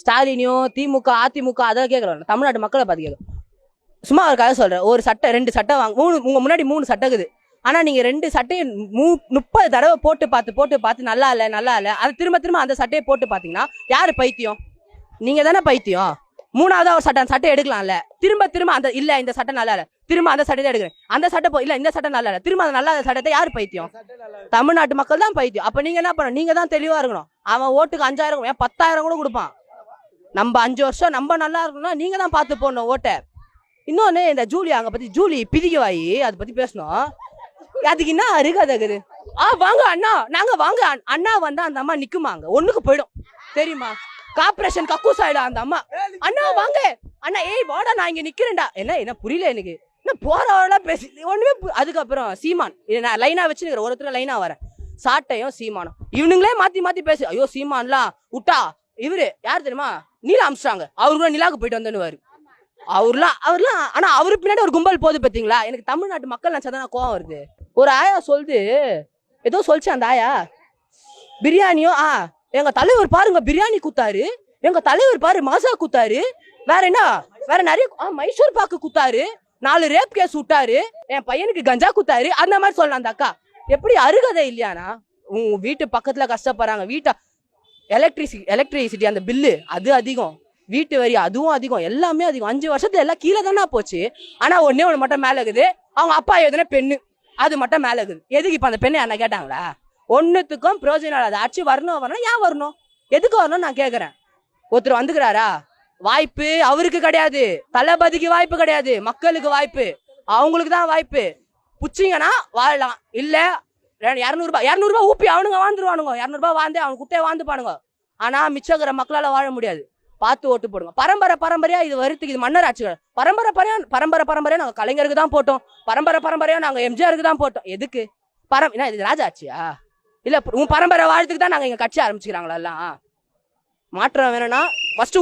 ஸ்டாலினியோ திமுக அதிமுக அதை கேட்கலாம், தமிழ்நாட்டு மக்களை பார்த்து கேட்கலாம். சும்மா ஒரு கதை சொல்றேன். ஒரு சட்டை 2 சட்டை வாங்க, உங்க முன்னாடி 3 சட்டை இருக்குது. ஆனா நீங்க 2 சட்டையை 30 தடவை போட்டு பார்த்து நல்லா இல்ல அதை திரும்ப அந்த சட்டையை போட்டு பாத்தீங்கன்னா யாரு பைத்தியம்? நீங்க தானே பைத்தியம். 3வது ஒரு சட்டை எடுக்கலாம்ல, திரும்ப அந்த இல்ல இந்த சட்டை நல்லா இல்ல, திரும்ப அந்த சட்டை தான் எடுக்கிறேன், அந்த சட்டை இல்ல இந்த சட்டை நல்லா இல்ல, திரும்ப அந்த நல்லா சட்டத்தை யாரு பைத்தியம்? தமிழ்நாட்டு மக்கள் தான் பைத்தியம். அப்ப நீங்க என்ன பண்ணணும்? நீங்க தான் தெளிவா இருக்கணும். அவன் ஓட்டுக்கு 5000 ஏன் 10,000 கூட கொடுப்பான். நம்ம 5 வருஷம் நம்ம நல்லா இருக்கணும்னா நீங்க தான் பார்த்து போடணும் ஓட்டை. இன்னொன்னு, இந்த ஜூலி அங்க பத்தி ஜூலி பிதிகவாயி அதை பத்தி பேசணும். அதுக்கு என்ன அருகதகுது? வாங்க அண்ணா, நாங்க வாங்க அண்ணா வந்தா அந்த அம்மா நிக்குமாங்க, ஒண்ணுக்கு போயிடும் தெரியுமா? கார்பரேஷன் கக்கூஸ் ஆயிடும் அந்த அம்மா. அண்ணா வாங்க அண்ணா, ஏய் வாடா நான் இங்க நிக்கிறேன்டா. என்ன புரியல எனக்கு, என்ன போறவளா பேசி ஒண்ணுமே. அதுக்கப்புறம் சீமான், நான் லைனா வச்சுருக்கிறேன், ஒருத்தர் லைனா வரேன். சாட்டையும் சீமானும் இவனுங்களே மாத்தி பேசு. ஐயோ சீமான்லாம் விட்டா இவரு யாரு தெரியுமா? நீலா அம்ஸ்ட்ராங். அவரு கூட நிலாவுக்கு போயிட்டு வந்தேன்னு அவர்லாம் ஆனா அவரு பின்னாடி ஒரு கும்பல் போகுது பாத்தீங்களா? எனக்கு தமிழ்நாட்டு மக்கள் நினைச்சாதான் கோவம் வருது. ஒரு ஆயா சொல்லுது, ஏதோ சொல்லிச்சு அந்த ஆயா, பிரியாணியோ எங்க தலைவர் பாருங்க பிரியாணி குத்தாரு, எங்க தலைவர் பாரு மாசா குத்தாரு, வேற என்ன வேற நிறைய மைசூர் பாக்கு குத்தாரு, 4 ரேப் கேஸ் விட்டாரு, என் பையனுக்கு கஞ்சா குத்தாரு, அந்த மாதிரி சொல்லலாம் அந்த அக்கா. எப்படி அருகதை இல்லையானா? உங்க வீட்டு பக்கத்துல கஷ்டப்படுறாங்க, வீட்டை எலக்ட்ரிசிட்டி அந்த பில்லு அது அதிகம், வீட்டு வரி அதுவும் அதிகம், எல்லாமே அதிகம். 5 வருஷத்துல எல்லாம் கீழே தானே போச்சு. ஆனா ஒண்ணு மட்டும் மேல இருக்குது, அவங்க அப்பா எதுனா பெண்ணு அது மட்டும் மேல இருக்குது. எதுக்கு இப்ப அந்த பெண்ணை என்ன கேட்டாங்களா? ஒன்னுத்துக்கும் பிரயோஜனம். அது ஆட்சி வரணும் ஏன் வரணும், எதுக்கு வரணும் நான் கேக்குறேன். ஒருத்தர் வந்துக்கிறாரா, வாய்ப்பு அவருக்கு கிடையாது, தளபதிக்கு வாய்ப்பு கிடையாது, மக்களுக்கு வாய்ப்பு, அவங்களுக்கு தான் வாய்ப்பு. புச்சிங்கன்னா வாழலாம், இல்ல 200 ரூபாய் ஊப்பி அவனுங்க வாழ்ந்துருவானுங்க, 200 ரூபாய் வாழ்ந்து அவனுக்கு குத்தையை வாழ்ந்துப்பானுங்க. ஆனா மிச்சக்கிற மக்களால வாழ முடியாது. பார்த்து ஓட்டு போடுங்க. பரம்பரையா இது வருத்துக்கு, இது மன்னர் ஆட்சிகள். பரம்பரையா நாங்க கலைஞருக்கு தான் போட்டோம், பரம்பரையா நாங்க எம்ஜிஆருக்கு தான் போட்டோம். எதுக்கு இது ராஜா ஆட்சியா? இல்ல உன் பரம்பரை வாழ்த்துக்கு தான் நாங்க இங்க கட்சி ஆரம்பிச்சுக்கிறாங்களா? எல்லாம் மாற்றம் வேணும்னா ஃபர்ஸ்ட்